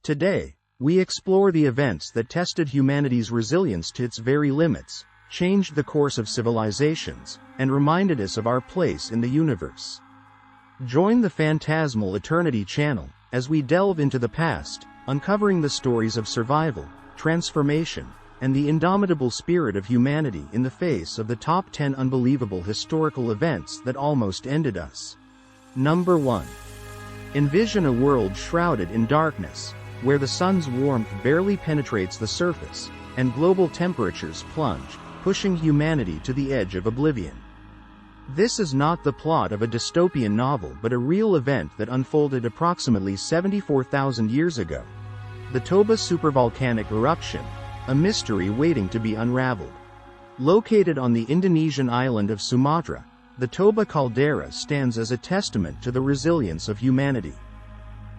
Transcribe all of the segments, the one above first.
Today, we explore the events that tested humanity's resilience to its very limits, changed the course of civilizations, and reminded us of our place in the universe. Join the Phantasmal Eternity Channel as we delve into the past, uncovering the stories of survival, transformation, and the indomitable spirit of humanity in the face of the top 10 unbelievable historical events that almost ended us. Number 1. Envision a world shrouded in darkness, where the sun's warmth barely penetrates the surface, and global temperatures plunge, pushing humanity to the edge of oblivion. This is not the plot of a dystopian novel but a real event that unfolded approximately 74,000 years ago. The Toba supervolcanic eruption, a mystery waiting to be unraveled. Located on the Indonesian island of Sumatra, the Toba Caldera stands as a testament to the resilience of humanity.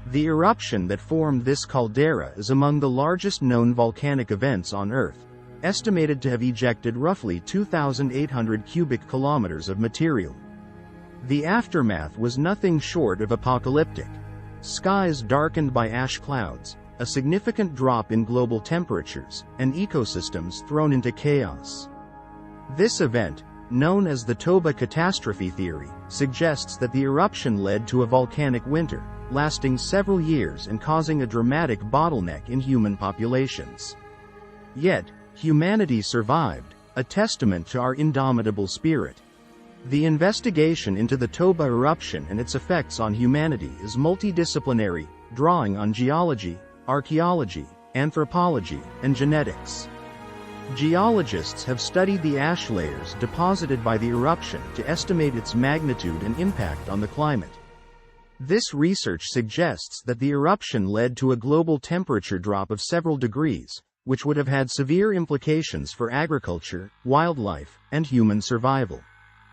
The eruption that formed this caldera is among the largest known volcanic events on Earth, estimated to have ejected roughly 2,800 cubic kilometers of material. The aftermath was nothing short of apocalyptic. Skies darkened by ash clouds, a significant drop in global temperatures, and ecosystems thrown into chaos. This event, known as the Toba Catastrophe Theory, suggests that the eruption led to a volcanic winter, lasting several years and causing a dramatic bottleneck in human populations. Yet, humanity survived, a testament to our indomitable spirit. The investigation into the Toba eruption and its effects on humanity is multidisciplinary, drawing on geology, archaeology, anthropology, and genetics. Geologists have studied the ash layers deposited by the eruption to estimate its magnitude and impact on the climate. This research suggests that the eruption led to a global temperature drop of several degrees, which would have had severe implications for agriculture, wildlife, and human survival.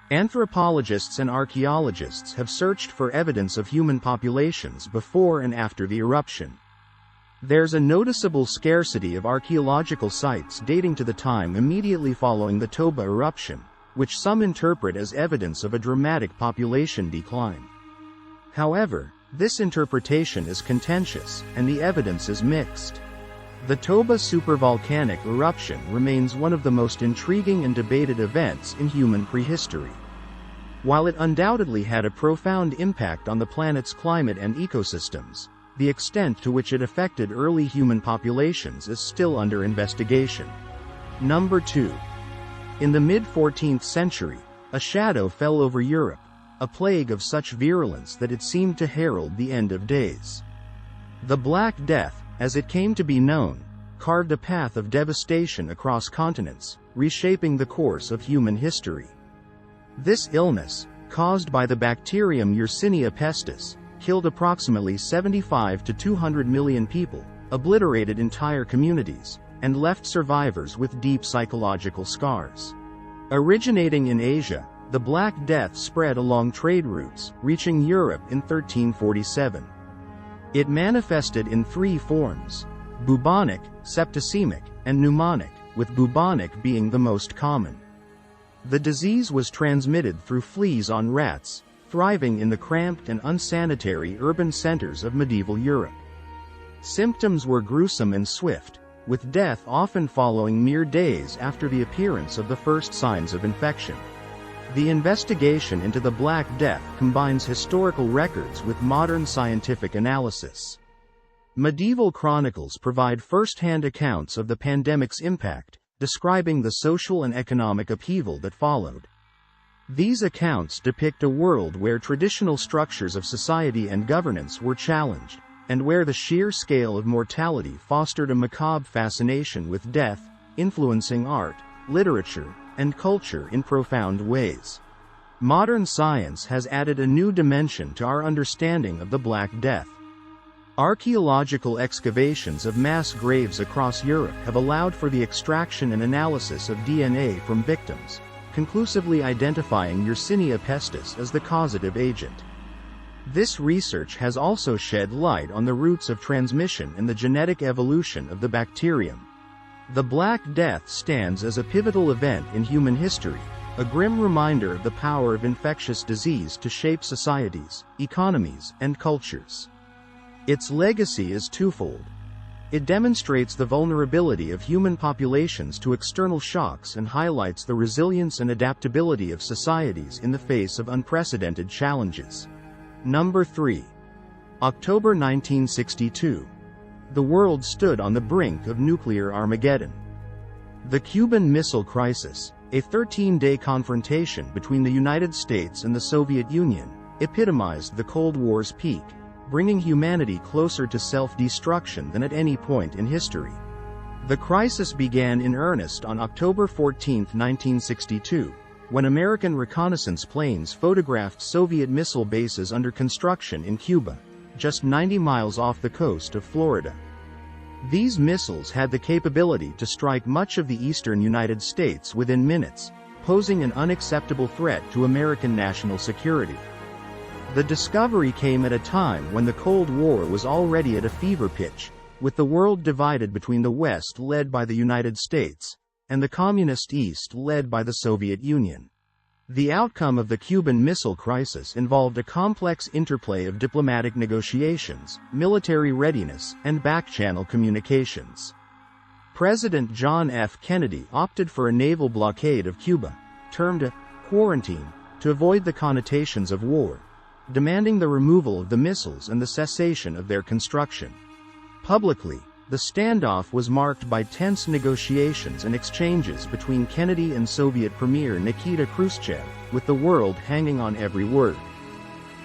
Anthropologists and archaeologists have searched for evidence of human populations before and after the eruption. There's a noticeable scarcity of archaeological sites dating to the time immediately following the Toba eruption, which some interpret as evidence of a dramatic population decline. However, this interpretation is contentious, and the evidence is mixed. The Toba supervolcanic eruption remains one of the most intriguing and debated events in human prehistory. While it undoubtedly had a profound impact on the planet's climate and ecosystems, the extent to which it affected early human populations is still under investigation. Number 2. In the mid-14th century, a shadow fell over Europe, a plague of such virulence that it seemed to herald the end of days. The Black Death, as it came to be known, carved a path of devastation across continents, reshaping the course of human history. This illness, caused by the bacterium Yersinia pestis, killed approximately 75 to 200 million people, obliterated entire communities, and left survivors with deep psychological scars. Originating in Asia, the Black Death spread along trade routes, reaching Europe in 1347. It manifested in three forms: bubonic, septicemic, and pneumonic, with bubonic being the most common. The disease was transmitted through fleas on rats, thriving in the cramped and unsanitary urban centers of medieval Europe. Symptoms were gruesome and swift, with death often following mere days after the appearance of the first signs of infection. The investigation into the Black Death combines historical records with modern scientific analysis. Medieval chronicles provide first-hand accounts of the pandemic's impact, describing the social and economic upheaval that followed. These accounts depict a world where traditional structures of society and governance were challenged, and where the sheer scale of mortality fostered a macabre fascination with death, influencing art, literature, and culture in profound ways. Modern science has added a new dimension to our understanding of the Black Death. Archaeological excavations of mass graves across Europe have allowed for the extraction and analysis of DNA from victims, conclusively identifying Yersinia pestis as the causative agent. This research has also shed light on the routes of transmission and the genetic evolution of the bacterium. The Black Death stands as a pivotal event in human history, a grim reminder of the power of infectious disease to shape societies, economies, and cultures. Its legacy is twofold: It demonstrates the vulnerability of human populations to external shocks and highlights the resilience and adaptability of societies in the face of unprecedented challenges. Number 3. October 1962. The world stood on the brink of nuclear Armageddon. The Cuban Missile Crisis, a 13-day confrontation between the United States and the Soviet Union, epitomized the Cold War's peak, bringing humanity closer to self-destruction than at any point in history. The crisis began in earnest on October 14, 1962, when American reconnaissance planes photographed Soviet missile bases under construction in Cuba, just 90 miles off the coast of Florida. These missiles had the capability to strike much of the eastern United States within minutes, posing an unacceptable threat to American national security. The discovery came at a time when the Cold War was already at a fever pitch, with the world divided between the West led by the United States, and the Communist East led by the Soviet Union. The outcome of the Cuban Missile Crisis involved a complex interplay of diplomatic negotiations, military readiness, and back-channel communications. President John F. Kennedy opted for a naval blockade of Cuba, termed a quarantine, to avoid the connotations of war, demanding the removal of the missiles and the cessation of their construction. Publicly, the standoff was marked by tense negotiations and exchanges between Kennedy and Soviet Premier Nikita Khrushchev, with the world hanging on every word.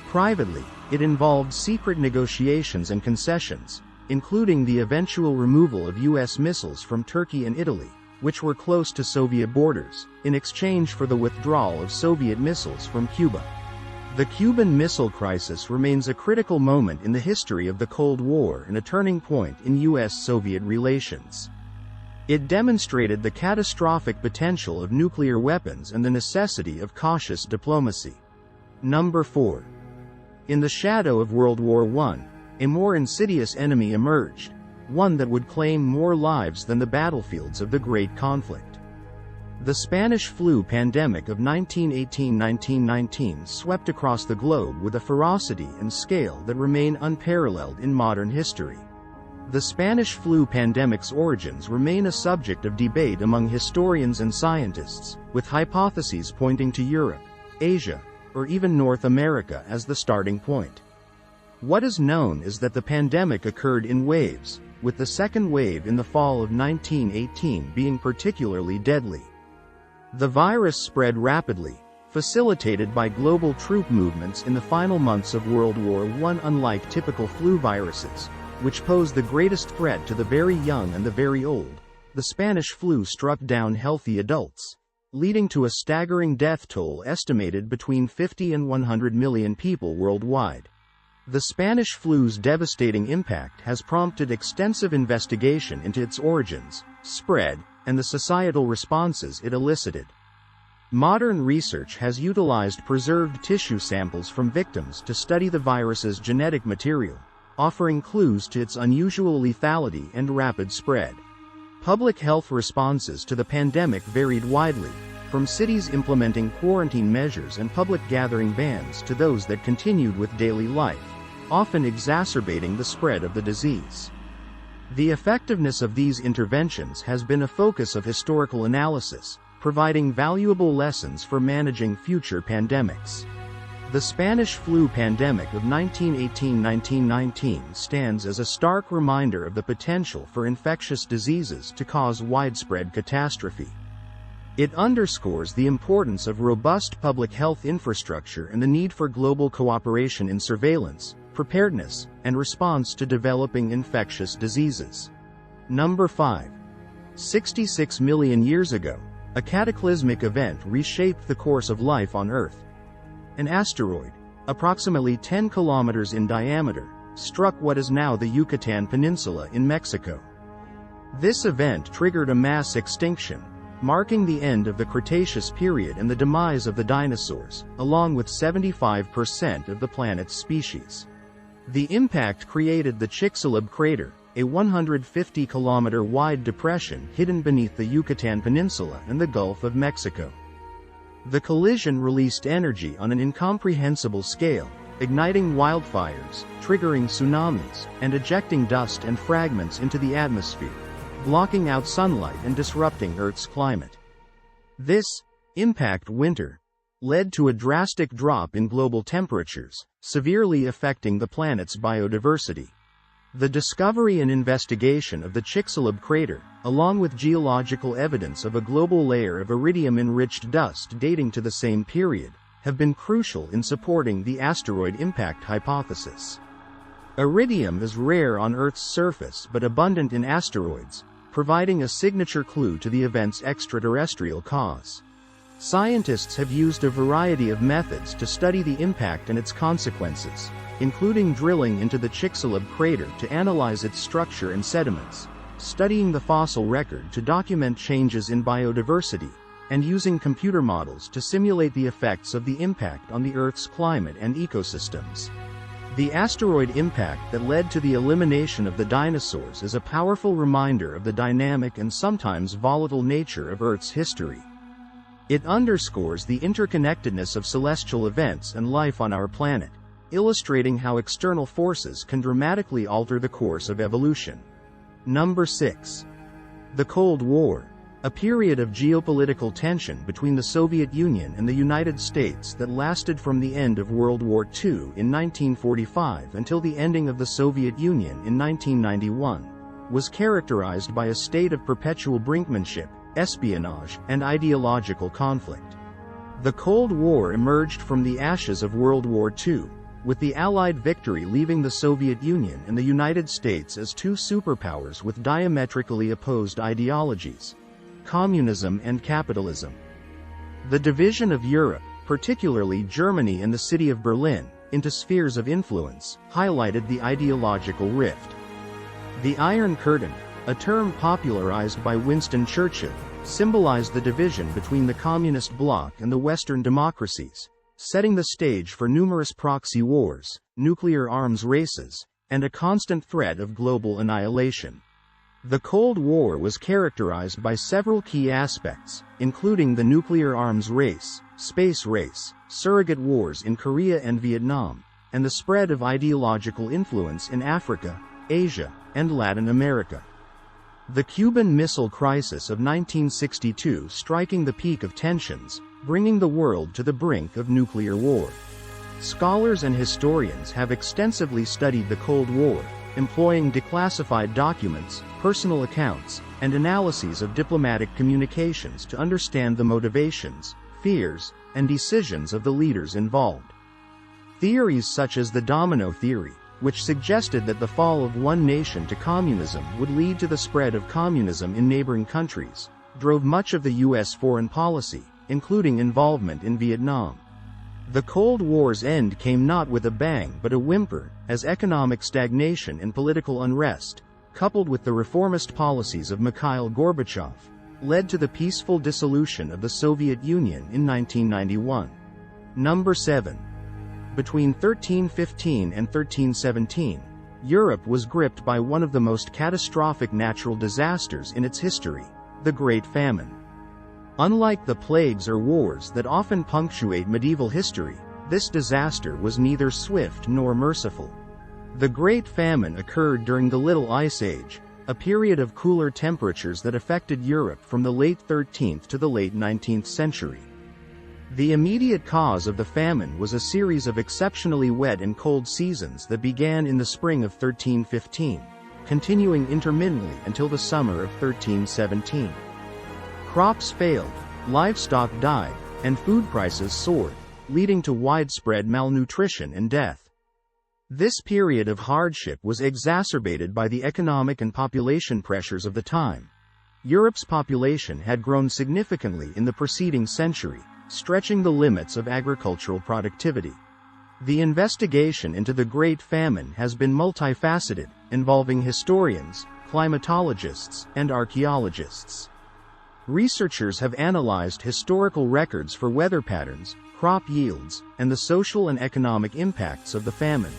Privately, it involved secret negotiations and concessions, including the eventual removal of U.S. missiles from Turkey and Italy, which were close to Soviet borders, in exchange for the withdrawal of Soviet missiles from Cuba. The Cuban Missile Crisis remains a critical moment in the history of the Cold War and a turning point in U.S.-Soviet relations. It demonstrated the catastrophic potential of nuclear weapons and the necessity of cautious diplomacy. Number 4. In the shadow of World War I, a more insidious enemy emerged, one that would claim more lives than the battlefields of the Great Conflict. The Spanish flu pandemic of 1918–1919 swept across the globe with a ferocity and scale that remain unparalleled in modern history. The Spanish flu pandemic's origins remain a subject of debate among historians and scientists, with hypotheses pointing to Europe, Asia, or even North America as the starting point. What is known is that the pandemic occurred in waves, with the second wave in the fall of 1918 being particularly deadly. The virus spread rapidly, facilitated by global troop movements in the final months of World War I. Unlike typical flu viruses, which pose the greatest threat to the very young and the very old, the Spanish flu struck down healthy adults, leading to a staggering death toll estimated between 50 and 100 million people worldwide. The Spanish flu's devastating impact has prompted extensive investigation into its origins, spread, and the societal responses it elicited. Modern research has utilized preserved tissue samples from victims to study the virus's genetic material, offering clues to its unusual lethality and rapid spread. Public health responses to the pandemic varied widely, from cities implementing quarantine measures and public gathering bans to those that continued with daily life, often exacerbating the spread of the disease. The effectiveness of these interventions has been a focus of historical analysis, providing valuable lessons for managing future pandemics. The Spanish flu pandemic of 1918–1919 stands as a stark reminder of the potential for infectious diseases to cause widespread catastrophe. It underscores the importance of robust public health infrastructure and the need for global cooperation in surveillance, preparedness, and response to developing infectious diseases. Number 5. 66 million years ago, a cataclysmic event reshaped the course of life on Earth. An asteroid, approximately 10 kilometers in diameter, struck what is now the Yucatan Peninsula in Mexico. This event triggered a mass extinction, marking the end of the Cretaceous period and the demise of the dinosaurs, along with 75% of the planet's species. The impact created the Chicxulub crater, a 150-kilometer-wide depression hidden beneath the Yucatan Peninsula and the Gulf of Mexico. The collision released energy on an incomprehensible scale, igniting wildfires, triggering tsunamis, and ejecting dust and fragments into the atmosphere, blocking out sunlight and disrupting Earth's climate. This impact winter led to a drastic drop in global temperatures, severely affecting the planet's biodiversity. The discovery and investigation of the Chicxulub crater, along with geological evidence of a global layer of iridium-enriched dust dating to the same period, have been crucial in supporting the asteroid impact hypothesis. Iridium is rare on Earth's surface but abundant in asteroids, providing a signature clue to the event's extraterrestrial cause. Scientists have used a variety of methods to study the impact and its consequences, including drilling into the Chicxulub crater to analyze its structure and sediments, studying the fossil record to document changes in biodiversity, and using computer models to simulate the effects of the impact on the Earth's climate and ecosystems. The asteroid impact that led to the elimination of the dinosaurs is a powerful reminder of the dynamic and sometimes volatile nature of Earth's history. It underscores the interconnectedness of celestial events and life on our planet, illustrating how external forces can dramatically alter the course of evolution. Number 6. The Cold War, a period of geopolitical tension between the Soviet Union and the United States that lasted from the end of World War II in 1945 until the ending of the Soviet Union in 1991, was characterized by a state of perpetual brinkmanship, espionage, and ideological conflict. The Cold War emerged from the ashes of World War II, with the Allied victory leaving the Soviet Union and the United States as two superpowers with diametrically opposed ideologies: communism and capitalism. The division of Europe, particularly Germany and the city of Berlin, into spheres of influence, highlighted the ideological rift. The Iron Curtain, a term popularized by Winston Churchill, symbolized the division between the communist bloc and the Western democracies, setting the stage for numerous proxy wars, nuclear arms races, and a constant threat of global annihilation. The Cold War was characterized by several key aspects, including the nuclear arms race, space race, surrogate wars in Korea and Vietnam, and the spread of ideological influence in Africa, Asia, and Latin America. The Cuban Missile Crisis of 1962 striking the peak of tensions, bringing the world to the brink of nuclear war. Scholars and historians have extensively studied the Cold War, employing declassified documents, personal accounts, and analyses of diplomatic communications to understand the motivations, fears, and decisions of the leaders involved. Theories such as the domino theory, which suggested that the fall of one nation to communism would lead to the spread of communism in neighboring countries, drove much of the U.S. foreign policy, including involvement in Vietnam. The Cold War's end came not with a bang but a whimper, as economic stagnation and political unrest, coupled with the reformist policies of Mikhail Gorbachev, led to the peaceful dissolution of the Soviet Union in 1991. Number 7. Between 1315 and 1317, Europe was gripped by one of the most catastrophic natural disasters in its history, the Great Famine. Unlike the plagues or wars that often punctuate medieval history, this disaster was neither swift nor merciful. The Great Famine occurred during the Little Ice Age, a period of cooler temperatures that affected Europe from the late 13th to the late 19th century. The immediate cause of the famine was a series of exceptionally wet and cold seasons that began in the spring of 1315, continuing intermittently until the summer of 1317. Crops failed, livestock died, and food prices soared, leading to widespread malnutrition and death. This period of hardship was exacerbated by the economic and population pressures of the time. Europe's population had grown significantly in the preceding century, stretching the limits of agricultural productivity. The investigation into the Great Famine has been multifaceted, involving historians, climatologists, and archaeologists. Researchers have analyzed historical records for weather patterns, crop yields, and the social and economic impacts of the famine.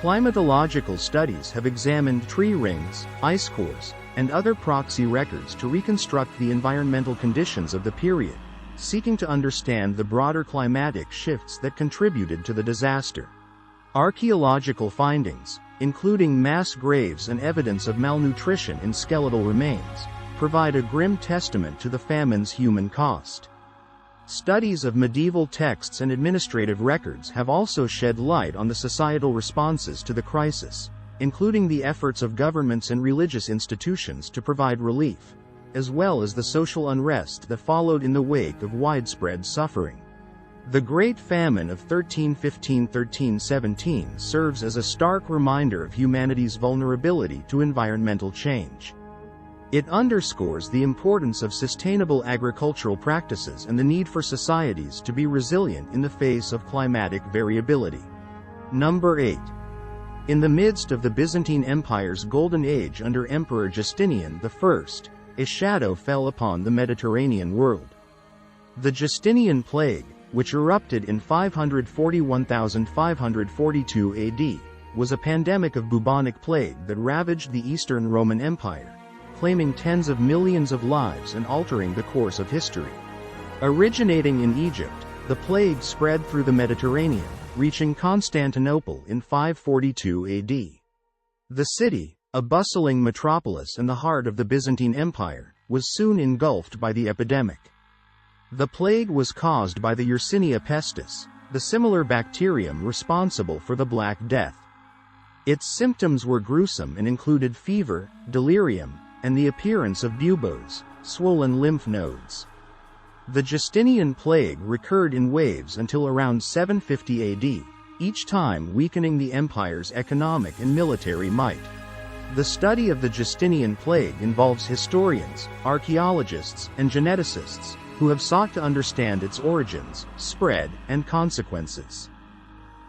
Climatological studies have examined tree rings, ice cores, and other proxy records to reconstruct the environmental conditions of the period, seeking to understand the broader climatic shifts that contributed to the disaster. Archaeological findings, including mass graves and evidence of malnutrition in skeletal remains, provide a grim testament to the famine's human cost. Studies of medieval texts and administrative records have also shed light on the societal responses to the crisis, including the efforts of governments and religious institutions to provide relief, as well as the social unrest that followed in the wake of widespread suffering. The Great Famine of 1315–1317 serves as a stark reminder of humanity's vulnerability to environmental change. It underscores the importance of sustainable agricultural practices and the need for societies to be resilient in the face of climatic variability. Number 8. In the midst of the Byzantine Empire's golden age under Emperor Justinian I, a shadow fell upon the Mediterranean world. The Justinian Plague, which erupted in 541–542 AD, was a pandemic of bubonic plague that ravaged the Eastern Roman Empire, claiming tens of millions of lives and altering the course of history. Originating in Egypt, the plague spread through the Mediterranean, reaching Constantinople in 542 AD. The city, a bustling metropolis and the heart of the Byzantine Empire, was soon engulfed by the epidemic. The plague was caused by the Yersinia pestis, the similar bacterium responsible for the Black Death. Its symptoms were gruesome and included fever, delirium, and the appearance of buboes, swollen lymph nodes. The Justinian plague recurred in waves until around 750 AD, each time weakening the empire's economic and military might. The study of the Justinian plague involves historians, archaeologists, and geneticists, who have sought to understand its origins, spread, and consequences.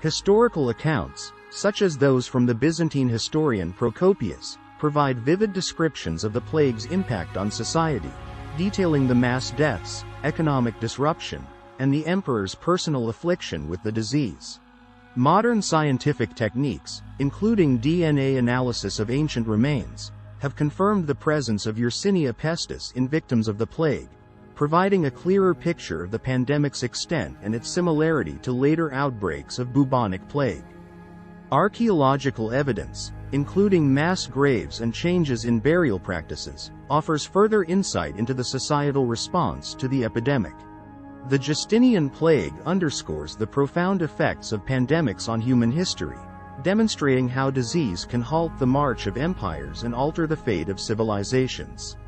Historical accounts, such as those from the Byzantine historian Procopius, provide vivid descriptions of the plague's impact on society, detailing the mass deaths, economic disruption, and the emperor's personal affliction with the disease. Modern scientific techniques, including DNA analysis of ancient remains, have confirmed the presence of Yersinia pestis in victims of the plague, providing a clearer picture of the pandemic's extent and its similarity to later outbreaks of bubonic plague. Archaeological evidence, including mass graves and changes in burial practices, offers further insight into the societal response to the epidemic. The Justinian plague underscores the profound effects of pandemics on human history, demonstrating how disease can halt the march of empires and alter the fate of civilizations.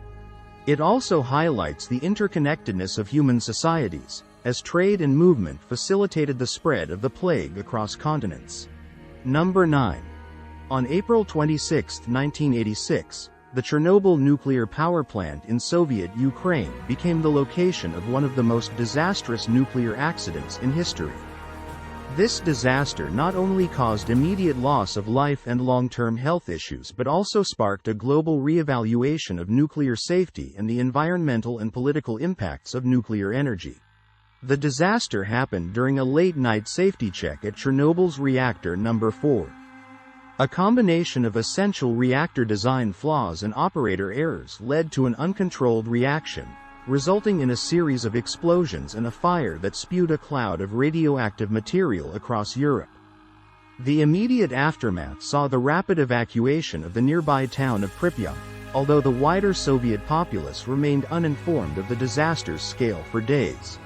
It also highlights the interconnectedness of human societies, as trade and movement facilitated the spread of the plague across continents. Number 9. On April 26, 1986, the Chernobyl nuclear power plant in Soviet Ukraine became the location of one of the most disastrous nuclear accidents in history. This disaster not only caused immediate loss of life and long-term health issues but also sparked a global re-evaluation of nuclear safety and the environmental and political impacts of nuclear energy. The disaster happened during a late-night safety check at Chernobyl's reactor number 4. A combination of essential reactor design flaws and operator errors led to an uncontrolled reaction, resulting in a series of explosions and a fire that spewed a cloud of radioactive material across Europe. The immediate aftermath saw the rapid evacuation of the nearby town of Pripyat, although the wider Soviet populace remained uninformed of the disaster's scale for days.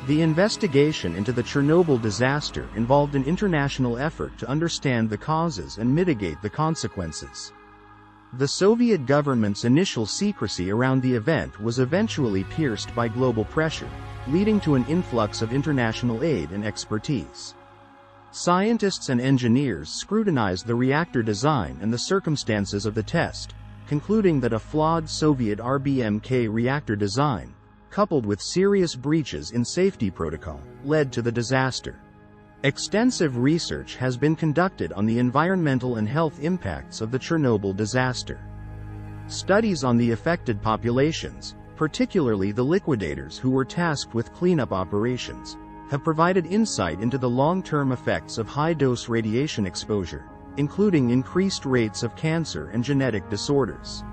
The investigation into the Chernobyl disaster involved an international effort to understand the causes and mitigate the consequences. The Soviet government's initial secrecy around the event was eventually pierced by global pressure, leading to an influx of international aid and expertise. Scientists and engineers scrutinized the reactor design and the circumstances of the test, concluding that a flawed Soviet RBMK reactor design, coupled with serious breaches in safety protocol, led to the disaster. Extensive research has been conducted on the environmental and health impacts of the Chernobyl disaster. Studies on the affected populations, particularly the liquidators who were tasked with cleanup operations, have provided insight into the long-term effects of high-dose radiation exposure, including increased rates of cancer and genetic disorders.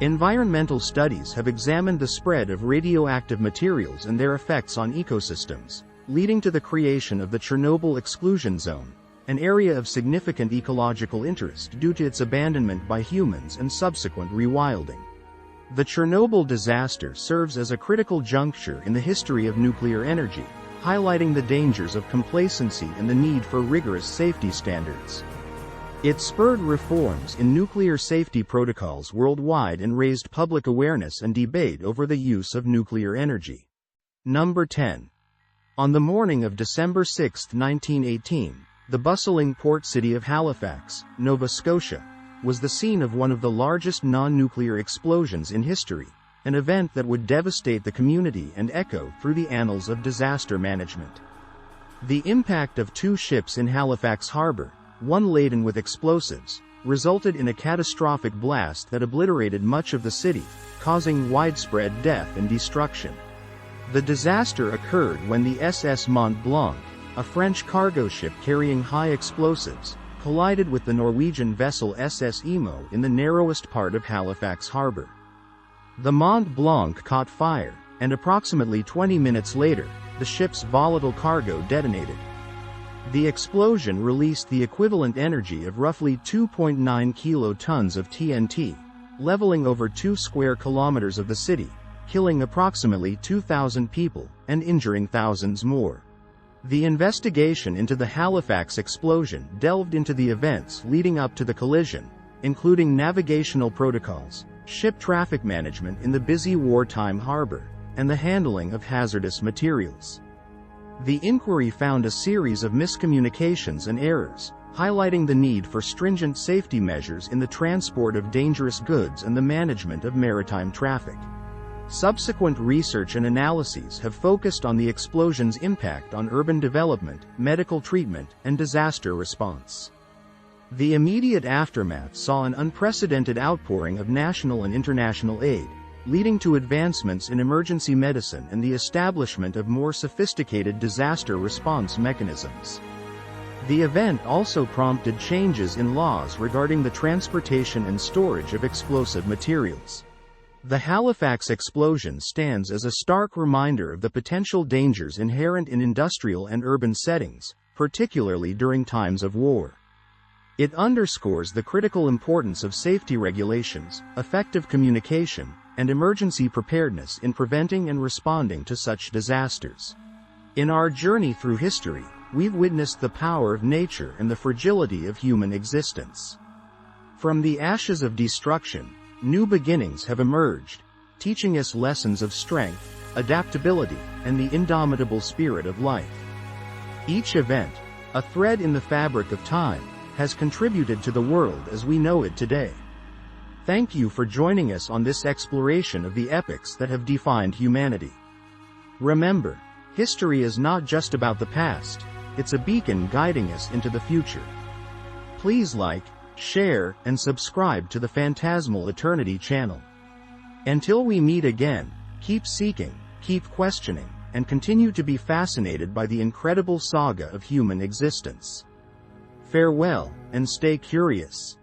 Environmental studies have examined the spread of radioactive materials and their effects on ecosystems, leading to the creation of the Chernobyl exclusion zone, an area of significant ecological interest due to its abandonment by humans and subsequent rewilding. The Chernobyl disaster serves as a critical juncture in the history of nuclear energy, highlighting the dangers of complacency and the need for rigorous safety standards. It spurred reforms in nuclear safety protocols worldwide and raised public awareness and debate over the use of nuclear energy. Number 10. On the morning of December 6, 1918, the bustling port city of Halifax, Nova Scotia, was the scene of one of the largest non-nuclear explosions in history, an event that would devastate the community and echo through the annals of disaster management. The impact of two ships in Halifax harbor, one laden with explosives, resulted in a catastrophic blast that obliterated much of the city, causing widespread death and destruction. The disaster occurred when the SS Mont Blanc, a French cargo ship carrying high explosives, collided with the Norwegian vessel SS Imo in the narrowest part of Halifax harbor. The Mont Blanc caught fire, and approximately 20 minutes later, the ship's volatile cargo detonated. The explosion released the equivalent energy of roughly 2.9 kilotons of TNT, leveling over 2 square kilometers of the city, killing approximately 2,000 people, and injuring thousands more. The investigation into the Halifax explosion delved into the events leading up to the collision, including navigational protocols, ship traffic management in the busy wartime harbor, and the handling of hazardous materials. The inquiry found a series of miscommunications and errors, highlighting the need for stringent safety measures in the transport of dangerous goods and the management of maritime traffic. Subsequent research and analyses have focused on the explosion's impact on urban development, medical treatment, and disaster response. The immediate aftermath saw an unprecedented outpouring of national and international aid, leading to advancements in emergency medicine and the establishment of more sophisticated disaster response mechanisms. The event also prompted changes in laws regarding the transportation and storage of explosive materials. The Halifax explosion stands as a stark reminder of the potential dangers inherent in industrial and urban settings, particularly during times of war. It underscores the critical importance of safety regulations, effective communication, and emergency preparedness in preventing and responding to such disasters. In our journey through history, we've witnessed the power of nature and the fragility of human existence. From the ashes of destruction, new beginnings have emerged, teaching us lessons of strength, adaptability, and the indomitable spirit of life. Each event, a thread in the fabric of time, has contributed to the world as we know it today. Thank you for joining us on this exploration of the epochs that have defined humanity. Remember, history is not just about the past, it's a beacon guiding us into the future. Please like, share, and subscribe to the Phantasmal Eternity Channel. Until we meet again, keep seeking, keep questioning, and continue to be fascinated by the incredible saga of human existence. Farewell, and stay curious.